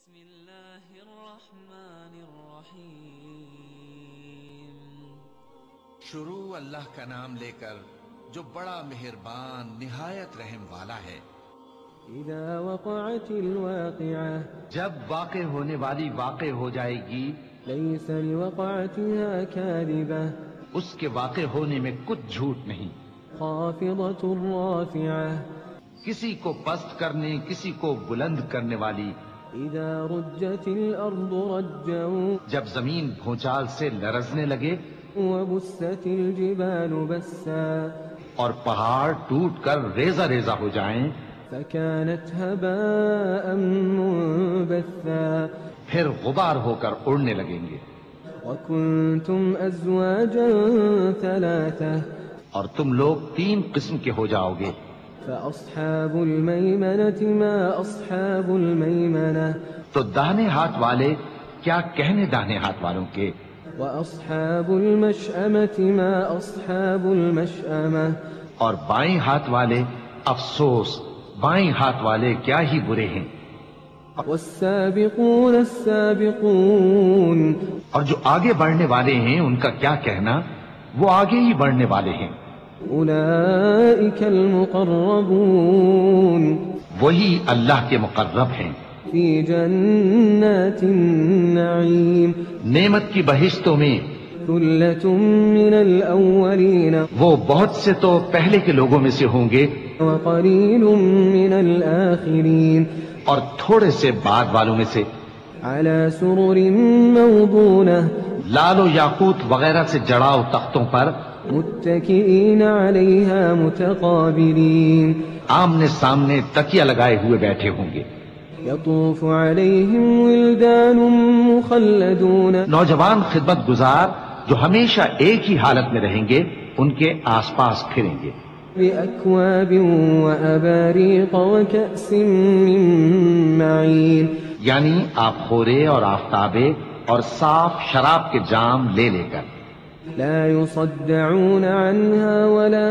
بسم الله الرحمن الرحیم۔ شروع اللہ کا نام لے کر جو بڑا مہربان نہایت رحم والا ہے۔ اذا وقعت الواقعة، جب واقع ہونے والی واقع ہو جائے گی، ليس لوقعتها كاذبة، اس کے واقع ہونے میں کچھ جھوٹ نہیں۔ خافضة رافعة، کسی کو پست کرنے کسی کو بلند کرنے والی۔ اذا رجت الارض رجا، جب زمین بھونچال سے لرزنے لگے وبست الجبال بسا، اور پہاڑ ٹوٹ کر ریزہ ریزہ ہو جائیں، فكانت هباء منبثا، پھر غبار ہو کر اڑنے لگیں گے۔ وكنتم ازواجا ثلاثة، اور تم لوگ 3 قسم کے ہو جاؤ گے۔ فأصحاب الميمنة ما أصحاب الميمنة، تو داہنے ہاتھ والے کیا کہنے داہنے ہاتھ والوں کے، وأصحاب المشأمة ما أصحاب المشأمة، اور بائیں ہاتھ والے افسوس بائیں ہاتھ والے کیا ہی برے ہیں۔ والسابقون السابقون، اور جو آگے بڑھنے والے ہیں ان کا کیا کہنا، وہ آگے ہی بڑھنے والے ہیں۔ أولئك المقربون، وہی اللہ کے مقرب ہیں۔ في جنات النعيم، نعمت کی بہشتوں میں ثلة من الأولين وہ بہت سے تو پہلے کے لوگوں میں سے ہوں گے، وقليل من الآخرين، اور تھوڑے سے بعد والوں میں سے۔ على سرر موضونة، لال و یاقوت وغیرہ سے جڑاؤ تختوں پر، متكئين عليها متقابلين، آمنے سامنے تکیہ لگائے ہوئے بیٹھے ہوں گے۔ يطوف عليهم ولدان مخلدون، نوجوان خدمت گزار جو ہمیشہ ایک ہی حالت میں رہیں گے ان کے آس پاس پھریں گے۔ بأكواب وأباريق وكأس من معين، یعنی آپ خورے اور آفتابے اور صاف شراب کے جام لے لے کر۔ لا يصدعون عنها ولا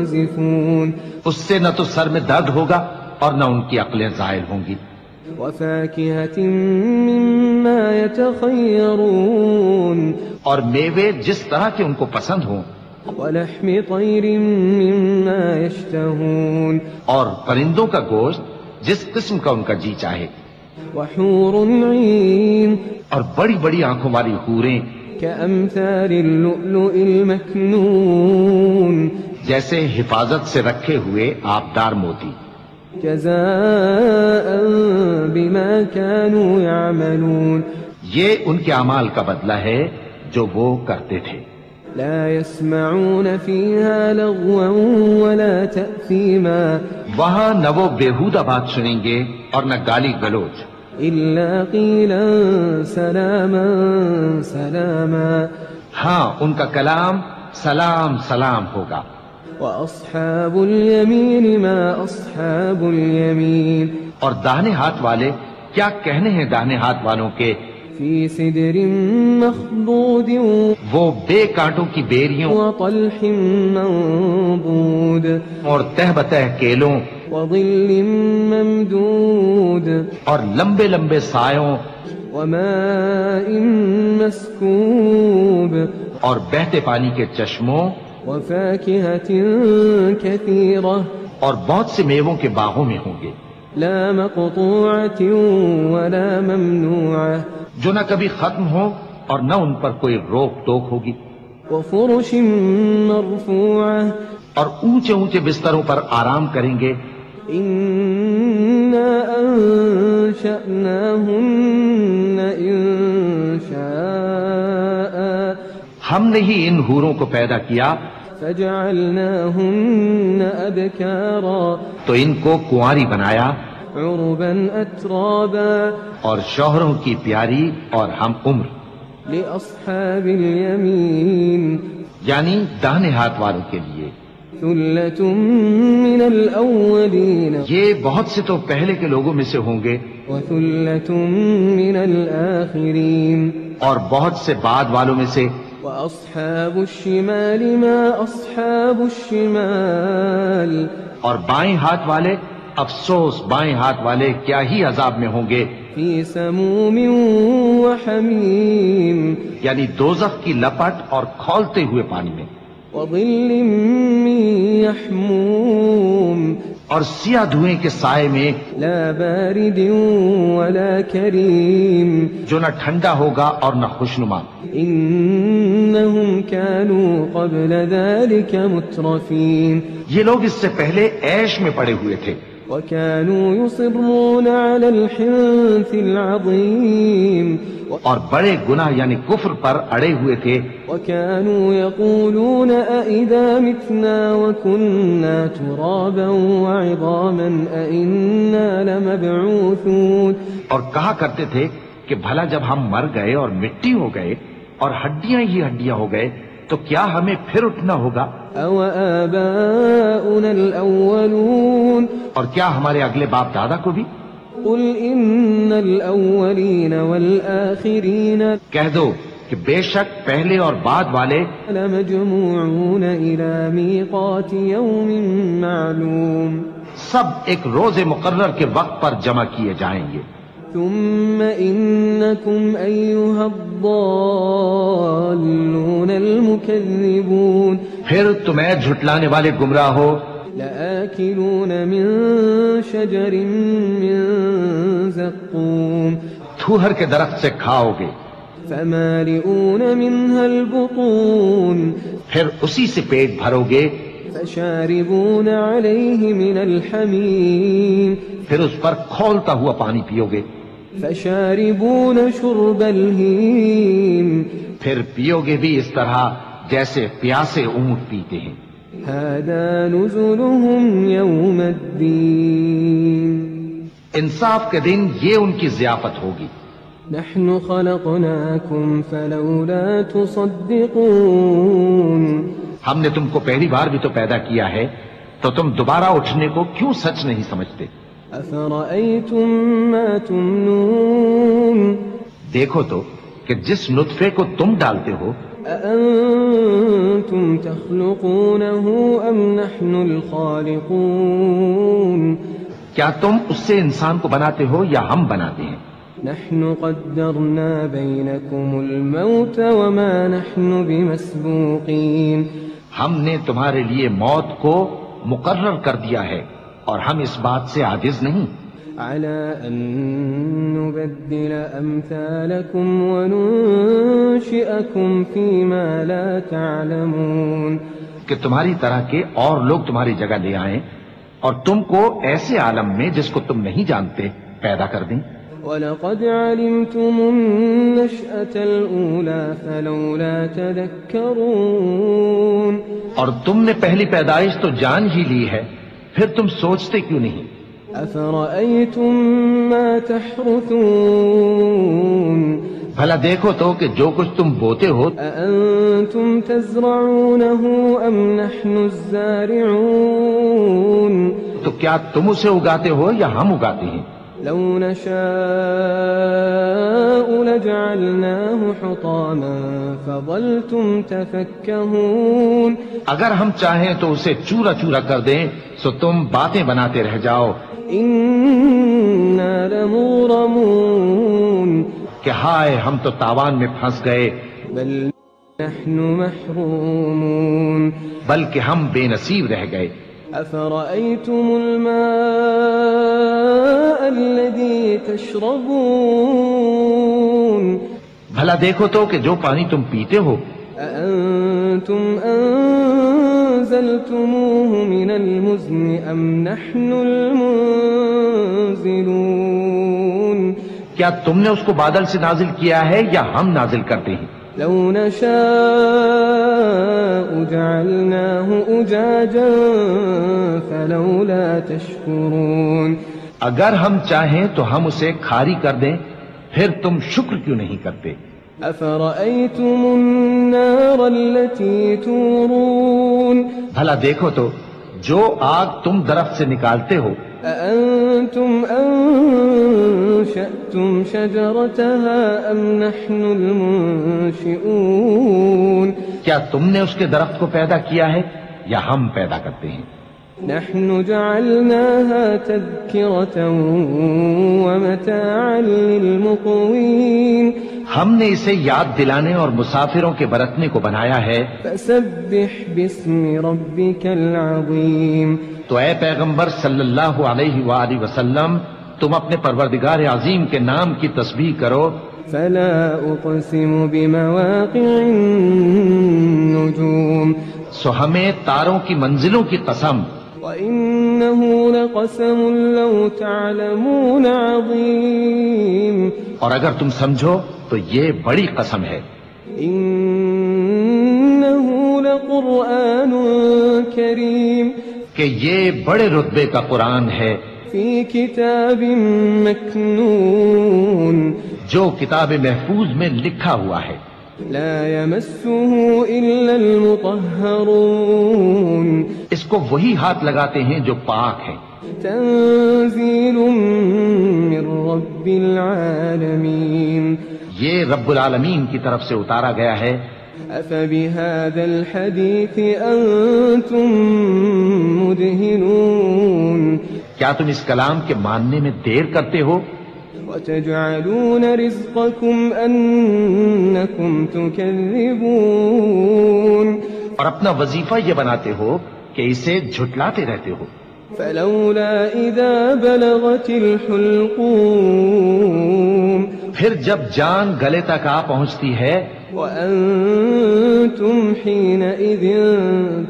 ينزفون، اس سے نہ تو سر میں درد ہوگا اور نہ ان کی عقلیں زائل ہوں گی۔ وفاكهة مما يتخيرون، اور میوے جس طرح کے ان کو پسند ہوں، ولحم طير مما يشتهون، اور پرندوں کا گوشت جس قسم کا ان کا جی چاہے، وحور عين اور بڑی بڑی آنکھوں والی حوریں كأمثال اللؤلؤ المكنون، جیسے حفاظت سے رکھے ہوئے آبدار موتی۔ جزاء بما كانوا يعملون، یہ ان کے اعمال کا بدلہ ہے جو وہ کرتے تھے۔ لا يسمعون فيها لغوا ولا تأثيما، وہاں نہ وہ بیہودہ بات سنیں گے اور نہ گالی گلوچ، إلا قيلا سلاما سلاما، ہاں ان کا کلام سلام سلام ہوگا۔ وأصحاب اليمين ما أصحاب اليمين، اور داہنے ہاتھ والے کیا کہنے ہیں داہنے ہاتھ والوں کے، في سدر مخضود وہ بے کانٹوں کی بیریوں وطلح منضود، اور تہ بتہ کیلوں وظل ممدود، اور لمبے لمبے سایوں وماء مسكوب، اور بہتے پانی کے چشموں وفاكهة كثيرة، اور بہت سے میووں کے باغوں میں ہوں گے، لا مقطوعة ولا ممنوعة، جو نہ کبھی ختم ہو اور نہ ان پر کوئی روک ٹوک ہوگی، وفرش مرفوعة، اور اونچے اونچے بستروں پر آرام کریں گے۔ إنا أنشأناهن إنشاء، ہم نے ہی ان حوروں کو پیدا کیا فجعلناهن أبكارا، تو ان کو کنواری بنایا، عربا أترابا، اور شوہروں کی پیاری اور ہم عمر، لأصحاب اليمين، یعنی داہنے ہاتھ والوں کے لیے۔ ثلة من الأولين، یہ بہت سے تو پہلے کے لوگوں میں سے ہوں گے وثلة من الآخرين، اور بہت سے بعد والوں میں سے۔ وأصحاب الشمال ما أصحاب الشمال، اور بائیں ہاتھ والے افسوس بائیں ہاتھ والے کیا ہی عذاب میں ہوں گے، فی سموم وحمیم، یعنی دوزخ کی لپٹ اور کھولتے ہوئے پانی میں، وظل من یحموم، اور سیاہ دھوئیں کے سائے میں، لا بارد ولا کریم، جو نہ ٹھنڈا ہوگا اور نہ خوشنما۔ انہم كانوا قبل ذلك مترفین، یہ لوگ اس سے پہلے عیش میں پڑے ہوئے تھے، وكانوا يصرون على الحنث العظیم، اور بڑے گناہ یعنی کفر پر اڑے ہوئے تھے، وكانوا يقولون أئذا متنا وكنا ترابا وعظاما أئنا لمبعوثون، اور کہا کرتے تھے کہ بھلا جب ہم مر گئے اور مٹی ہو گئے اور ہڈیاں ہی ہڈیاں ہو گئے تو کیا ہمیں پھر اٹھنا ہوگا؟ أو آباؤنا الأولون، اور کیا ہمارے اگلے باپ دادا کو بھی؟ قل إن الأولين والآخرين کہہ دو کہ بے شک پہلے اور بعد والے لمجموعون إلى ميقات يوم معلوم، سب ایک روز مقرر کے وقت پر جمع کیے جائیں گے، ثم إنكم أيها الضالون المكذبون پھر تمہیں جھٹلانے والے گمراہ ہو، لآكلون من شجر من زقوم، تھوہر کے درخت سے کھاؤ گے، فمالئون منها البطون، پھر اسی سے پیٹ بھرو گے، فشاربون عليه من الحميم، پھر اس پر کھولتا ہوا پانی پیو گے، فشاربون شرب الهيم، پھر پیو گے بھی اس طرح جیسے پیاسے اونٹ پیتے ہیں۔ هذا نزلهم يوم الدين، انصاف کے دن یہ ان کی ضیافت ہوگی۔ نحن خلقناكم فلولا تصدقون، ہم نے تم کو پہلی بار بھی تو پیدا کیا ہے تو تم دوبارہ اٹھنے کو کیوں سچ نہیں سمجھتے؟ أفرأيتم ما تمنون، دیکھو تو کہ جس نطفے کو تم ڈالتے ہو، أأنتم تخلقونه أم نحن الخالقون، کیا تم اس سے انسان کو بناتے ہو یا ہم بناتے ہیں؟ نحن قدرنا بينكم الموت وما نحن بمسبوقين، ہم نے تمہارے لیے موت کو مقرر کر دیا ہے اور ہم اس بات سے عاجز نہیں، على أن نبدل أمثالكم وننشئكم فيما لا تعلمون، کہ تمہاری طرح کے اور لوگ تمہاری جگہ لے آئیں اور تم کو ایسے عالم میں جس کو تم نہیں جانتے پیدا کر دیں۔ وَلَقَدْ عَلِمْتُمُ النَّشْأَةَ الْأُولَى فَلَوْلَا تَذَكَّرُونَ، اور تم نے پہلی پیدائش تو جان ہی لی ہے، پھر تم سوچتے کیوں نہیں؟ أَفَرَأَيْتُم مَّا تَحْرُثُونَ، بھلا دیکھو تو کہ جو کچھ تم بوتے ہو، أَأَنتُمْ تَزْرَعُونَهُ أَمْ نَحْنُ الزَّارِعُونَ، تو کیا تم اسے اگاتے ہو یا ہم اگاتے ہیں؟ لو نشاء لجعلناه حطاما فظلتم تفكهون، اگر ہم چاہیں تو اسے چورا چورا کر دیں سو تم باتیں بناتے رہ جاؤ إنا لمغرمون، کہ ہائے ہم تو تاوان میں پھنس گئے، بل نحن محرومون، بلکہ ہم بے نصیب رہ گئے۔ أفرأيتم الماء الذي تشربون، بھلا دیکھو تو کہ جو پانی تم پیتے ہو، أأنتم أنزلتموه من المزن أم نحن المنزلون، کیا تم نے اس کو بادل سے نازل کیا ہے یا ہم نازل کرتے ہیں؟ لو نشاء جعلناه أجاجا فلولا تشكرون، اگر ہم چاہیں تو ہم اسے کھاری کر دیں، پھر تم شکر کیوں نہیں کرتے؟ أفرأيتم النار التي تورون، بھلا دیکھو تو جو آگ تم درخت سے نکالتے ہو، أأنتم أنشأتم شجرتها أم نحن المنشئون، کیا تم نے اس کے درخت کو پیدا کیا ہے یا ہم پیدا کرتے ہیں؟ نحن جعلناها تذكرة ومتاعا للمقوين ہم نے اسے یاد دلانے اور مسافروں کے برتنے کو بنایا ہے. فسبح باسم ربك العظيم تو اے پیغمبر صلی اللہ علیہ وآلہ وسلم تم اپنے پروردگار عظیم کے نام کی تسبیح کرو. فلا أقسم بمواقع النجوم سو ہمیں تاروں کی منزلوں کی قسم. وإنه لقسم لو تعلمون عظيم اور اگر تم سمجھو تو یہ بڑی قسم ہے. إنه لقرآن كريم کہ یہ بڑے رتبے کا قرآن ہے في كتاب مكنون جو کتاب محفوظ میں لکھا ہوا ہے. لا يمسه إلا المطهرون اس کو وہی ہاتھ لگاتے ہیں جو پاک ہیں. تنزيل من رب العالمين یہ رب العالمین کی طرف سے اتارا گیا ہے. أفبهذا الحديث أنتم مدهنون کیا تم اس کلام کے ماننے میں دیر کرتے ہو؟ وتجعلون رزقكم أنكم تكذبون اور اپنا وظیفہ یہ بناتے ہو کہ اسے جھٹلاتے رہتے ہو. فلولا إذا بلغت الحلقوم پھر جب جان گلے تک آ پہنچتی ہے وأنتم حينئذ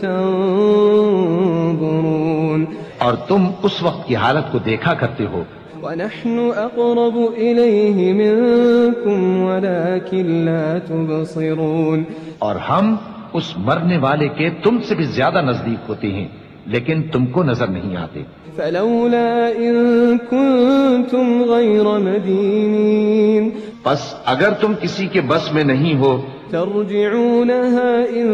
تنظرون اور تم اس وقت کی حالت کو دیکھا کرتے ہو. ونحن أقرب إليه منكم ولكن لا تبصرون اور ہم اس مرنے والے کے تم سے بھی زیادہ نزدیک ہوتے ہیں لیکن تم کو نظر نہیں آتے. فلولا إن كنتم غير مدينين بس اگر تم کسی کے بس میں نہیں ہو ترجعونها إن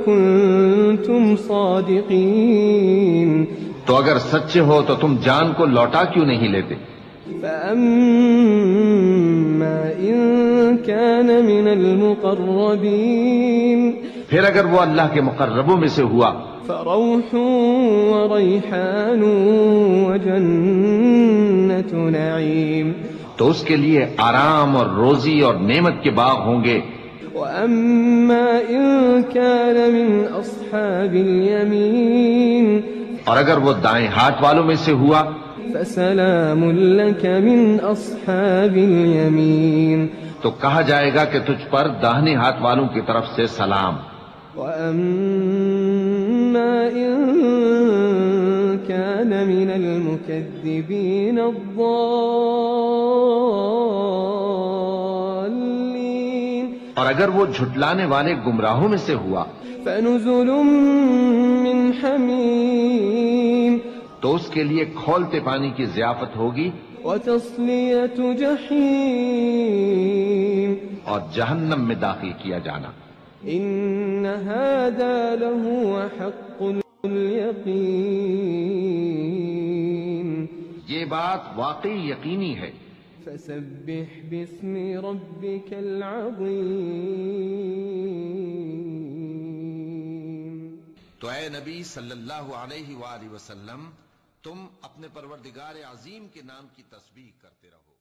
كنتم صادقين تو اگر سچے ہو تو تم جان کو لوٹا کیوں نہیں لیتے؟ فأما إن كان من المقربين پھر اگر وہ اللہ کے مقربوں میں سے ہوا فروح وريحان وجنة نعيم تو اس کے لیے آرام اور روزی اور نعمت کے باغ ہوں گے. وأما إن كان من أصحاب اليمين اور اگر وہ دائیں ہاتھ والوں میں سے ہوا فسلام لك من أصحاب اليمين تو کہا جائے گا کہ تجھ پر داہنے ہاتھ والوں کی طرف سے سلام. وأما إن كان من المكذبين الضالين اور اگر وہ جھٹلانے والے گمراہوں میں سے ہوا فنزل من حميم تو اس کے لیے کھولتے پانی کی ضیافت ہوگی وتصلية جحيم اور جہنم میں داخل کیا جانا. إن هذا لهو حق اليقين یہ بات واقعی یقینی ہے. فسبح باسم ربك العظيم تو اے نبی صلی اللہ علیہ وآلہ وسلم تم اپنے پروردگار عظیم کے نام کی تسبیح کرتے رہو.